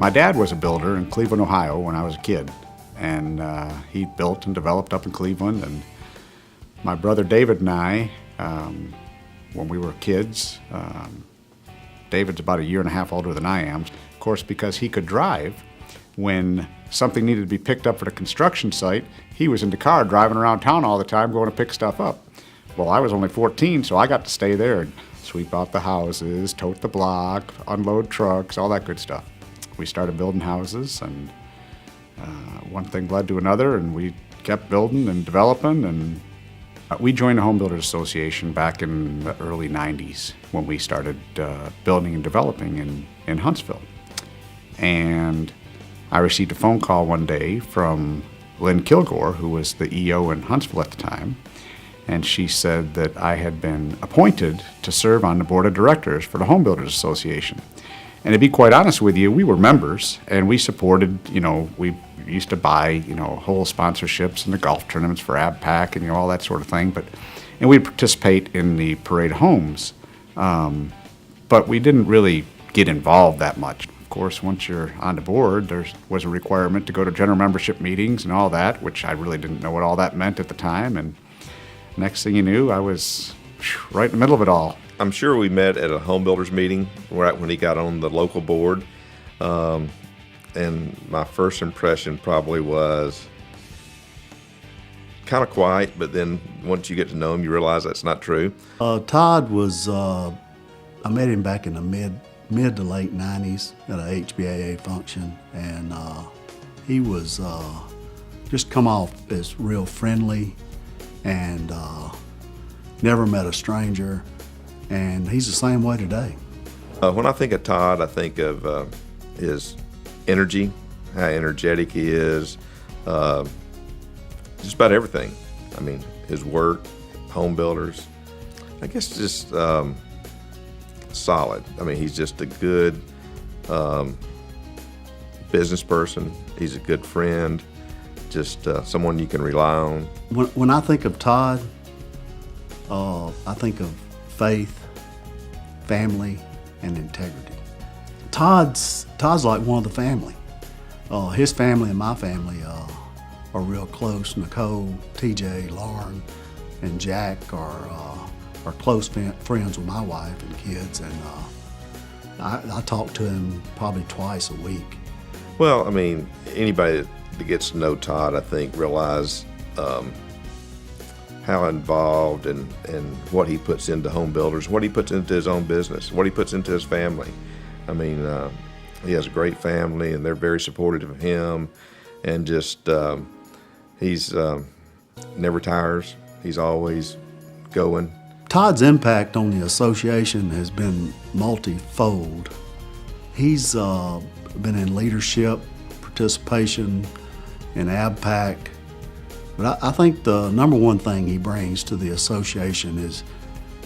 My dad was a builder in Cleveland, Ohio when I was a kid, and he built and developed up in Cleveland. And my brother David and I, when we were kids, David's about a year and a half older than I am, of course, because he could drive. When something needed to be picked up at a construction site, he was in the car driving around town all the time going to pick stuff up. Well, I was only 14, so I got to stay there and sweep out the houses, tote the block, unload trucks, all that good stuff. We started building houses, and one thing led to another, and we kept building and developing. And we joined the Home Builders Association back in the early 90s when we started building and developing in Huntsville. And I received a phone call one day from Lynn Kilgore, who was the EO in Huntsville at the time, and she said that I had been appointed to serve on the board of directors for the Home Builders Association. And to be quite honest with you, we were members, and we supported, we used to buy, whole sponsorships in the golf tournaments for ABPAC and all that sort of thing. And we'd participate in the parade of homes, but we didn't really get involved that much. Of course, once you're on the board, there was a requirement to go to general membership meetings and all that, which I really didn't know what all that meant at the time. And next thing you knew, I was right in the middle of it all. I'm sure we met at a home builders meeting right when he got on the local board. And my first impression probably was kind of quiet, but then once you get to know him, you realize that's not true. Todd was, I met him back in the mid to late 90s at a HBAA function, and he was just come off as real friendly and never met a stranger, and he's the same way today. When I think of Todd, I think of his energy, how energetic he is, just about everything. I mean, his work, home builders, I guess just solid. I mean, he's just a good business person. He's a good friend, just someone you can rely on. When I think of Todd, I think of faith, family, and integrity. Todd's like one of the family. His family and my family are real close. Nicole, TJ, Lauren, and Jack are close friends with my wife and kids, and I talk to him probably twice a week. Well, I mean, anybody that gets to know Todd, I think, realize how involved and what he puts into home builders, what he puts into his own business, what he puts into his family. I mean, he has a great family, and they're very supportive of him, and just he's never tires. He's always going. Todd's impact on the association has been multifold. He's been in leadership, participation in ABPAC, but I think the number one thing he brings to the association is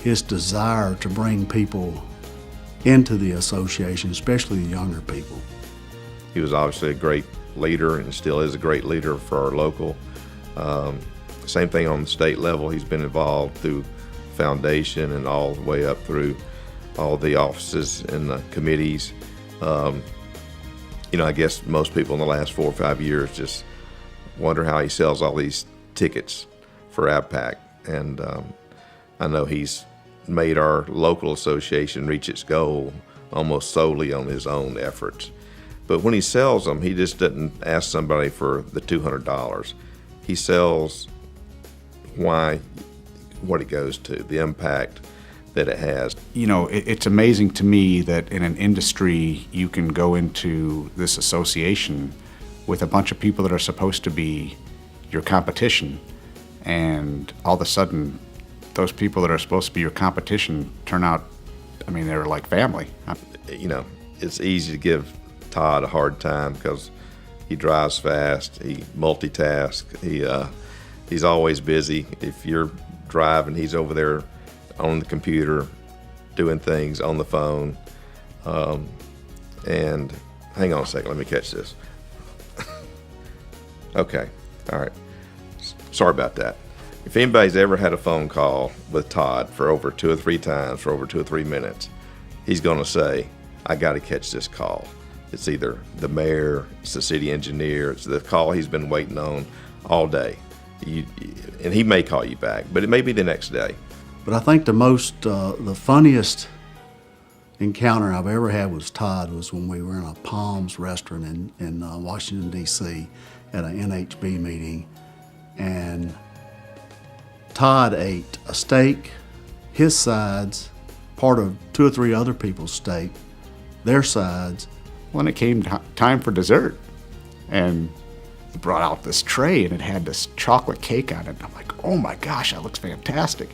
his desire to bring people into the association, especially the younger people. He was obviously a great leader and still is a great leader for our local. Same thing on the state level. He's been involved through foundation and all the way up through all the offices and the committees. I guess most people in the last 4 or 5 years just wonder how he sells all these tickets for ABPAC. And I know he's made our local association reach its goal almost solely on his own efforts. But when he sells them, he just doesn't ask somebody for the $200. He sells what it goes to, the impact that it has. It's amazing to me that in an industry you can go into this association with a bunch of people that are supposed to be your competition, and all of a sudden those people that are supposed to be your competition turn out, they're like family. It's easy to give Todd a hard time because he drives fast, he multitasks, he's always busy. If you're driving, he's over there on the computer doing things on the phone. And hang on a second, let me catch this. Okay, all right. Sorry about that. If anybody's ever had a phone call with Todd for over 2 or 3 times for over 2 or 3 minutes, he's going to say, I got to catch this call. It's either the mayor, it's the city engineer, it's the call he's been waiting on all day. And he may call you back, but it may be the next day. But I think the funniest encounter I've ever had with Todd was when we were in a Palms restaurant in Washington, D.C. at an NHB meeting. And Todd ate a steak, his sides, part of 2 or 3 other people's steak, their sides. When it came time for dessert, and he brought out this tray and it had this chocolate cake on it. I'm like, oh my gosh, that looks fantastic.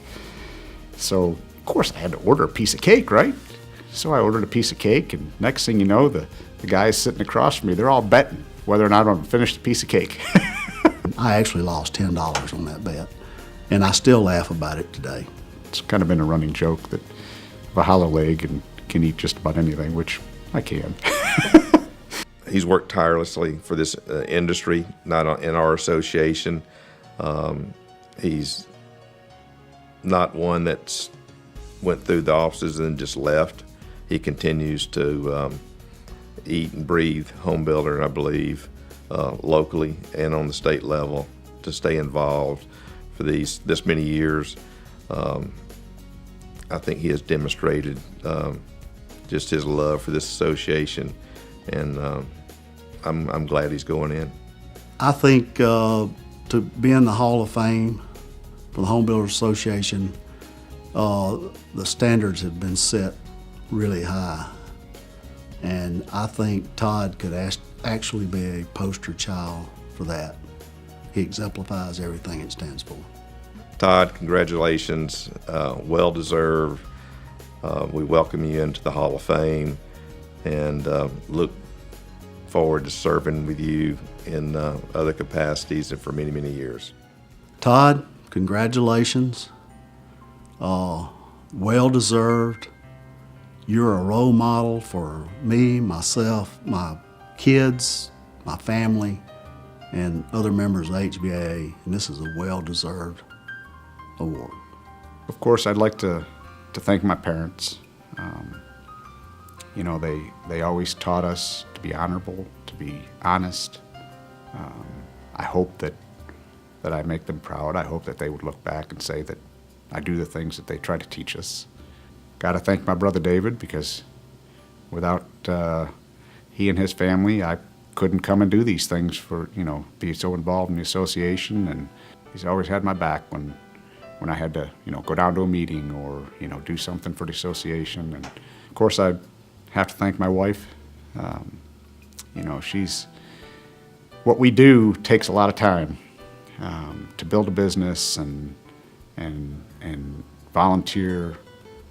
So, of course, I had to order a piece of cake, right? So I ordered a piece of cake, and next thing you know, the guys sitting across from me, they're all betting whether or not I'm going to finish the piece of cake. I actually lost $10 on that bet, and I still laugh about it today. It's kind of been a running joke that a hollow leg and can eat just about anything, which I can. He's worked tirelessly for this industry, in our association. He's not one that's went through the offices and just left. He continues to eat and breathe home builder, I believe, locally and on the state level, to stay involved for this many years. I think he has demonstrated just his love for this association, and I'm glad he's going in. I think to be in the Hall of Fame for the Home Builders Association, the standards have been set really high, and I think Todd could actually be a poster child for that. He exemplifies everything it stands for. Todd, congratulations, well deserved. We welcome you into the Hall of Fame, and look forward to serving with you in other capacities and for many, many years. Todd, congratulations. Well deserved. You're a role model for me, myself, my kids, my family, and other members of HBAA, and this is a well-deserved award. Of course, I'd like to thank my parents. You know, they always taught us to be honorable, to be honest. I hope that I make them proud. I hope that they would look back and say that I do the things that they try to teach us. Got to thank my brother David, because without he and his family, I couldn't come and do these things be so involved in the association, and he's always had my back when I had to, go down to a meeting or, do something for the association. And of course, I have to thank my wife. What we do takes a lot of time to build a business and volunteer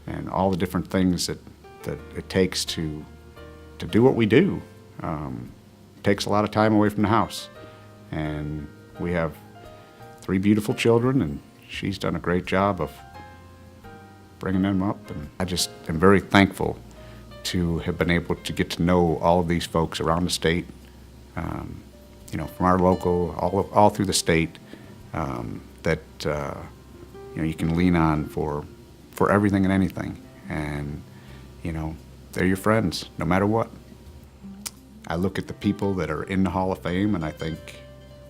and all the different things that it takes to do what we do. It takes a lot of time away from the house. And we have 3 beautiful children, and she's done a great job of bringing them up. And I just am very thankful to have been able to get to know all of these folks around the state, from our local, all through the state, that you can lean on for everything and anything. And, they're your friends, no matter what. I look at the people that are in the Hall of Fame, and I think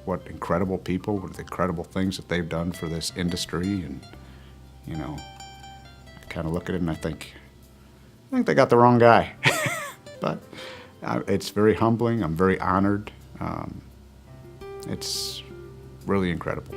what incredible people, what incredible things that they've done for this industry. And, I kind of look at it and I think they got the wrong guy. But it's very humbling. I'm very honored. It's really incredible.